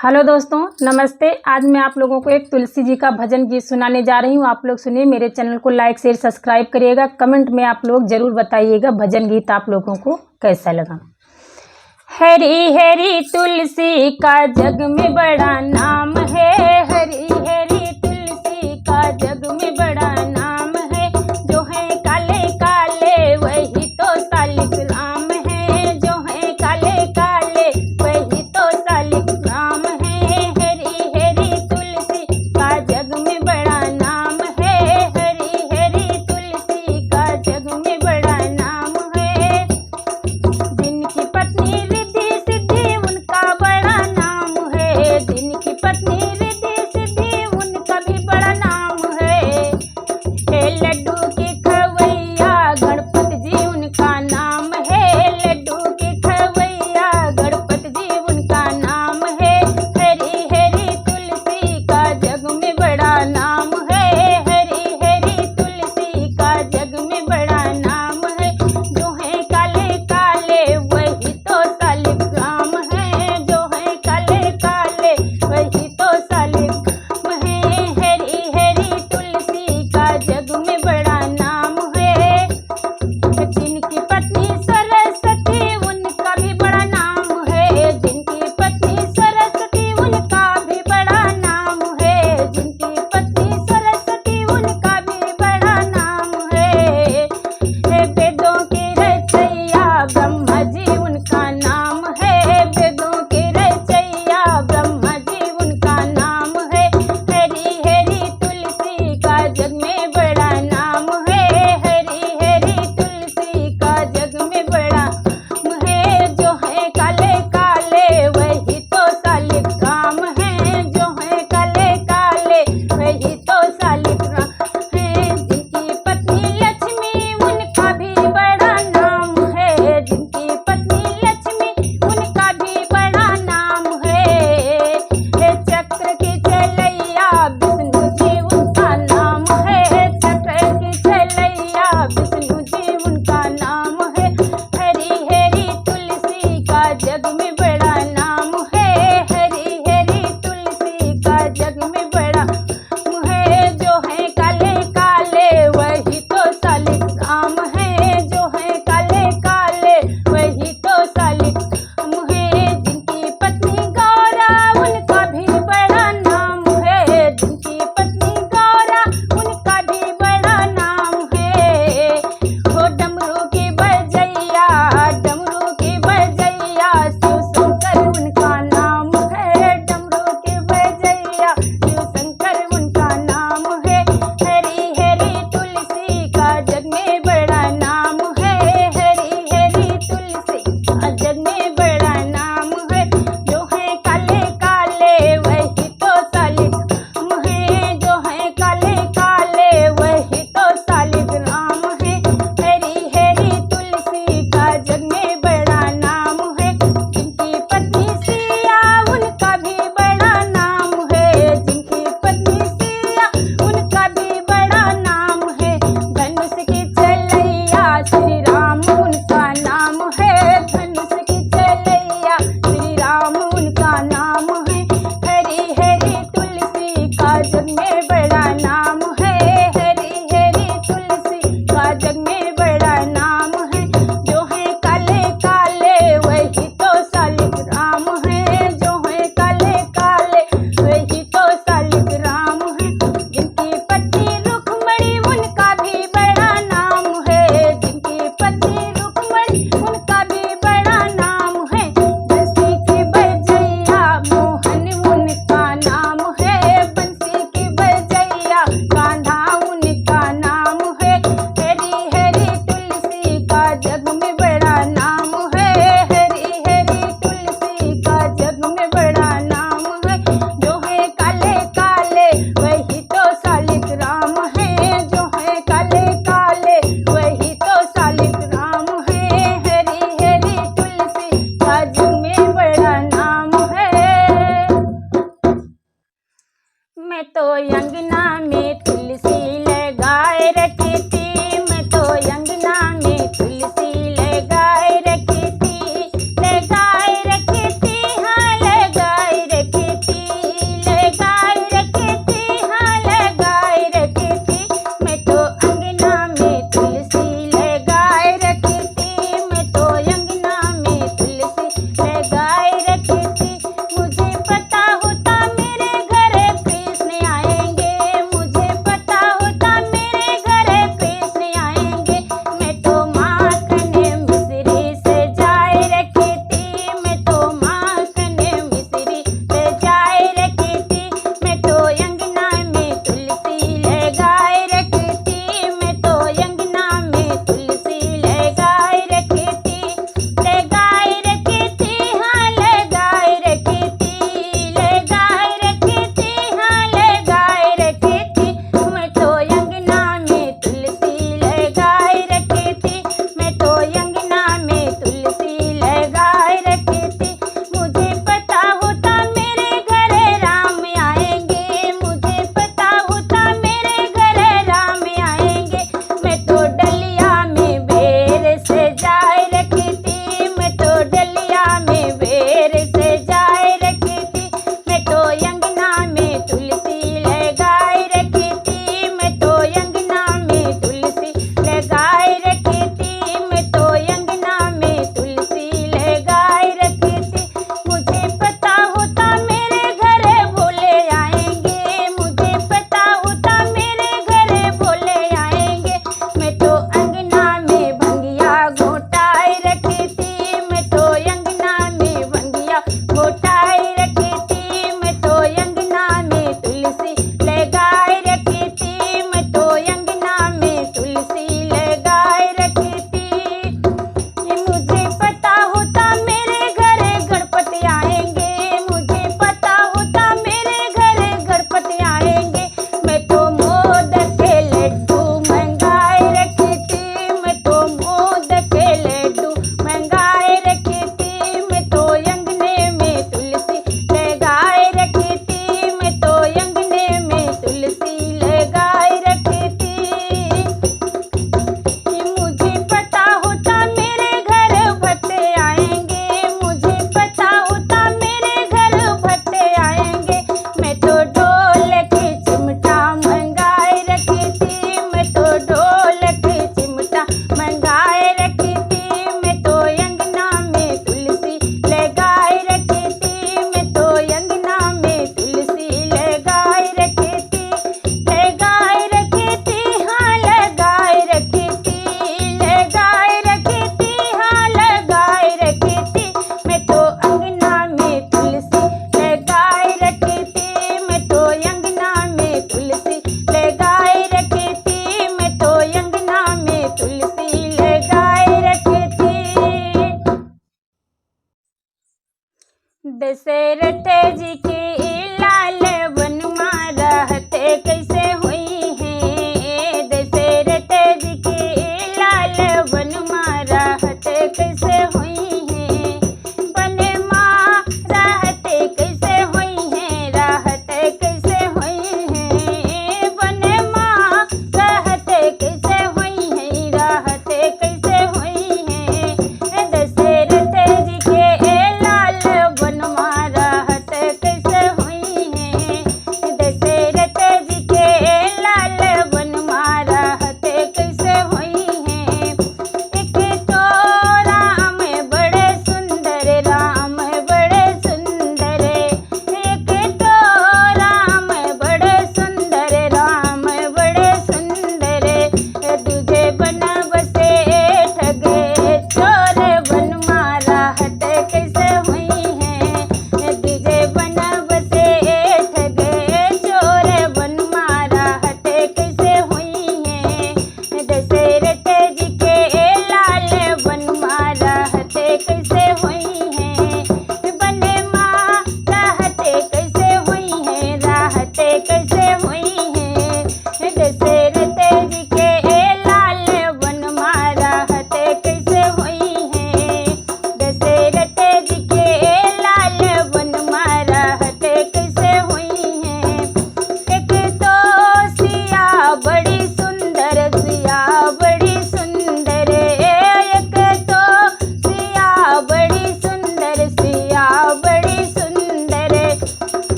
Hello दोस्तों, नमस्ते। आज मैं आप लोगों को एक तुलसी जी का भजन गीत सुनाने जा रही हूँ। आप लोग सुनिए, मेरे चैनल को लाइक शेयर सब्सक्राइब करिएगा। कमेंट में आप लोग जरूर बताइएगा भजन गीत आप लोगों को कैसा लगा। हरी हरी तुलसी का जग में बड़ा नाम है, हरी हरी तुलसी का जग में बड़ा नाम है। जो है काले काले वही तो सालिक राम है, जो है काले काले वही तो सालिक राम है। हरी हरी तुलसी का जग में बड़ा नाम है, हरी हरी तुलसी का जग में बड़ा नाम है। जिनकी पत्नी रिद्धि सिद्धि उनका बड़ा नाम है, जिनकी पत्नी दशरथ जी के लाल वनमा रहते कैसे हुई है। दशरथ जी के लाल वनमा रहते कैसे हुई है। वनमा रहते कैसे हुई है, रहते कैसे हुई है। वनमा रहते कैसे हुई है, रहते कैसे हुई है। दशरथ जी के लाल वनमा रहते कैसे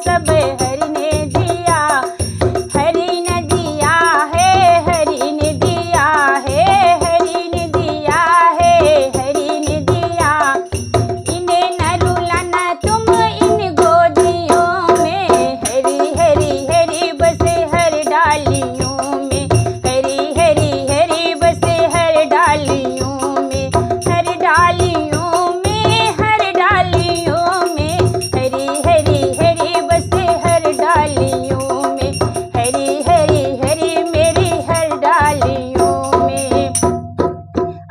सब हरि ने दिया, हरि ने दिया है, हरि ने दिया है, हरि ने दिया है, हरि ने दिया। इन्हें न रुलाना तुम इन गोदियों में, हरि हरि हरि बसे हर डालियों में, हरि हरि हरि बसे हर डालियों में, हर डालियों में, हर डालियों में, हरि हरि हरि बसे हर डालियों में, हरि हरि हरि मेरी हर डालियों में।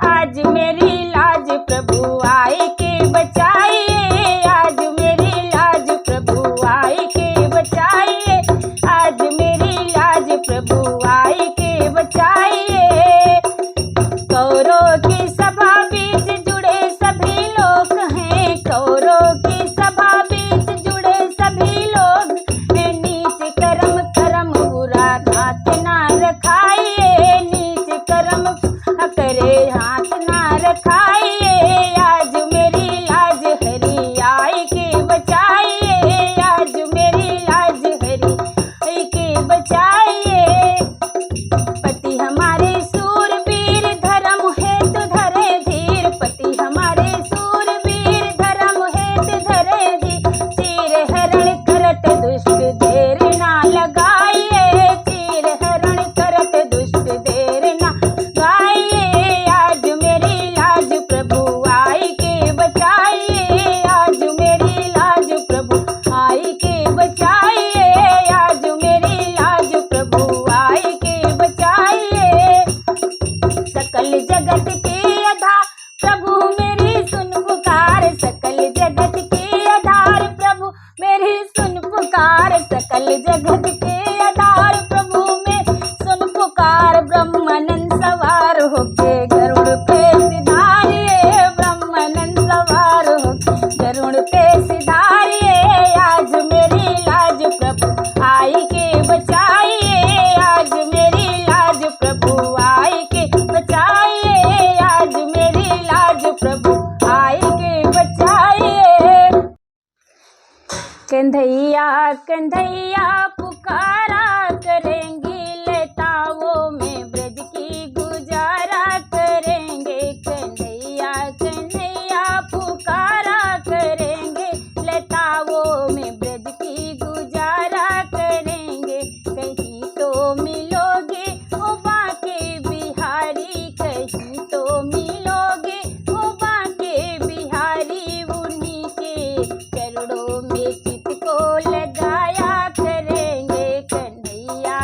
आज मेरी लाज प्रभु आए के बचाइए, आज मेरी लाज प्रभु आए के बचाइए, आज मेरी लाज प्रभु आए के बचाइए। कौरों की सभा बीच जुड़े सभी लोग हैं, कौरों की सभा बीच जुड़े सभी लोग हैं, नीच कर्म कर्म बुरा हाथ ना रखाइए, नीच कर्म करे हाथ ना रखाइए। आज मेरी लाज हरि आए के बचाइए, आज मेरी लाज हरि आए के बचाइए। पति हमारे सूरवीर धर्म हेतु धरे धीर, पति हमारे सूरवीर धर्म हेतु धरे धीर, चीर हरण करत दुष्ट देर ना लगाइए, चीर हरण करत दुष्ट देर ना लगाइए। आज मेरी लाज प्रभु आई के बचाइए, आज मेरी लाज प्रभु आई के बचाइए, आज मेरी लाज प्रभु आई के बचाइए। सकल जगत के आधार प्रभु मेरी सुन पुकार, सकल जगत के आधार प्रभु मेरी सुन पुकार, सकल जगत के आधार प्रभु में सुन पुकार। ब्रह्मानंद सवार होके गरुड़ पे सिधारिए, ब्रह्मानंद सवार होके गरुड़ पे सिधारिए। आज मेरी लाज प्रभु आई के बचाइए, आज मेरी लाज प्रभु आई के बचाइए, आज मेरी लाज प्रभु आई के बचाइए। कंधैया कंधैया पुकारा करेंगी लताओं में ब्रज की गुजारा करेंगे, कंधैया कंधैया पुकारा करेंगे लताओं में ब्रज की गुजारा करेंगे। कहीं तो मिलोगे ओ बांके बिहारी, कहीं तो मिलोगे ओ बांके बिहारी, उन्हीं के चरणों में चित को लगाया करेंगे। कन्हैया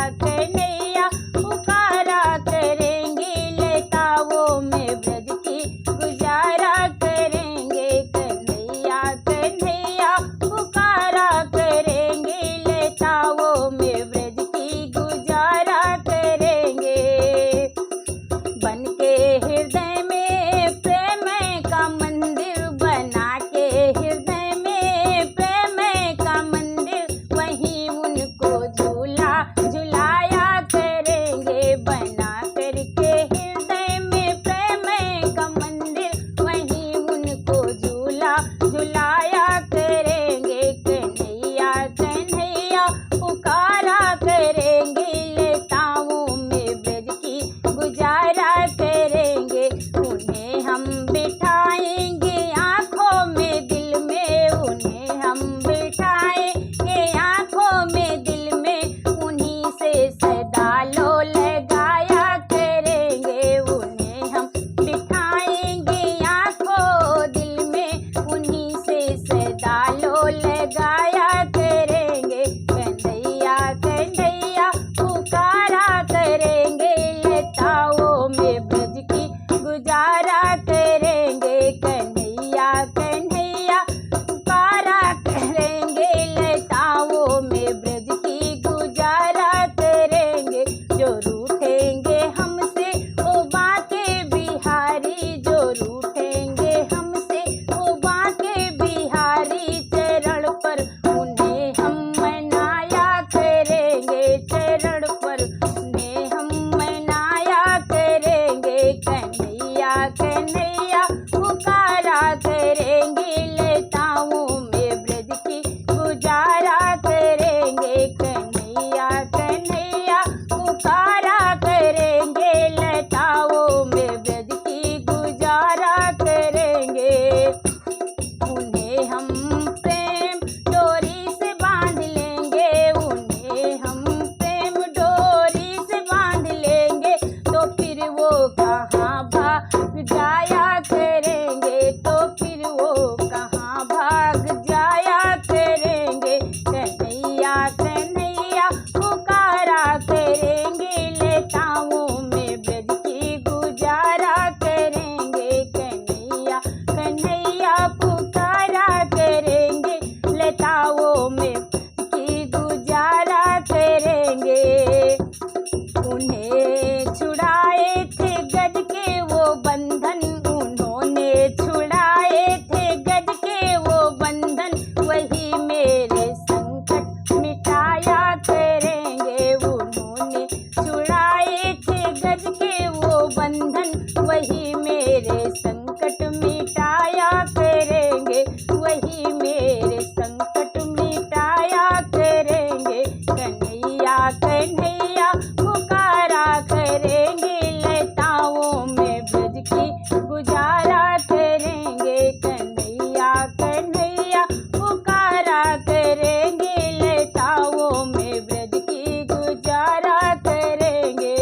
मेरे संकट मिटाया करेंगे। उन्होंने छुड़ाए थे गज के वो बंधन, वही मेरे संकट मिटाया करेंगे, वही मेरे संकट मिटाया करेंगे। कन्हैया कन्हैया पुकारा करेंगे, लताओं में ब्रज की गुजारा करेंगे। कन्हैया कन्हैया पुकारा करेंगे, लताओं में ब्रज की गुजारा करेंगे।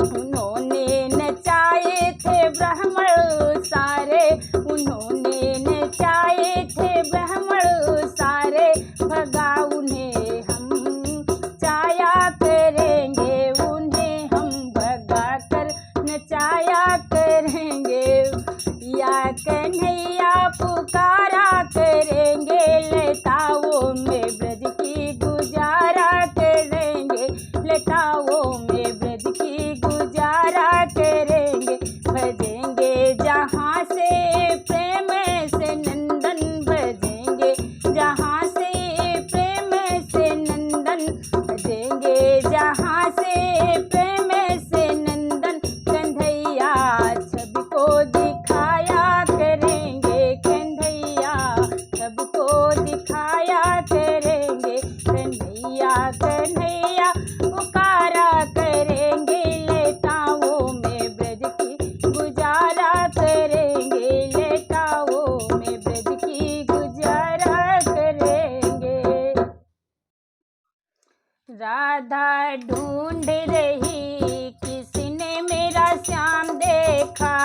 उन्होंने नचाए थे ब्राह्मण सारे, उन्होंने नचाए थे ब्राह्मण सारे, भगा उन्हें हम चाया करेंगे, उन्हें हम भगा कर नचाया करेंगे। या कन्हैया पुकारा करेंगे, लताओं में ब्रज की गुजारा करेंगे, लताओं में ब्रज की गुजारा करेंगे। भजेंगे जहाँ से प्रेम से नंदन, भजेंगे जहाँ से प्रेम से नंदन, भजेंगे जहाँ से प्रेम से नंदन। कन्हैया सबको दिखाया करेंगे, कन्हैया सबको दिखाया करेंगे। कन्हैया कन्हैया पुकारा करेंगे, लताओं में ब्रज की गुजारा करेंगे, लताओं में ब्रज की गुजारा करेंगे। राधा ढूंढ रही किसने मेरा श्याम देखा,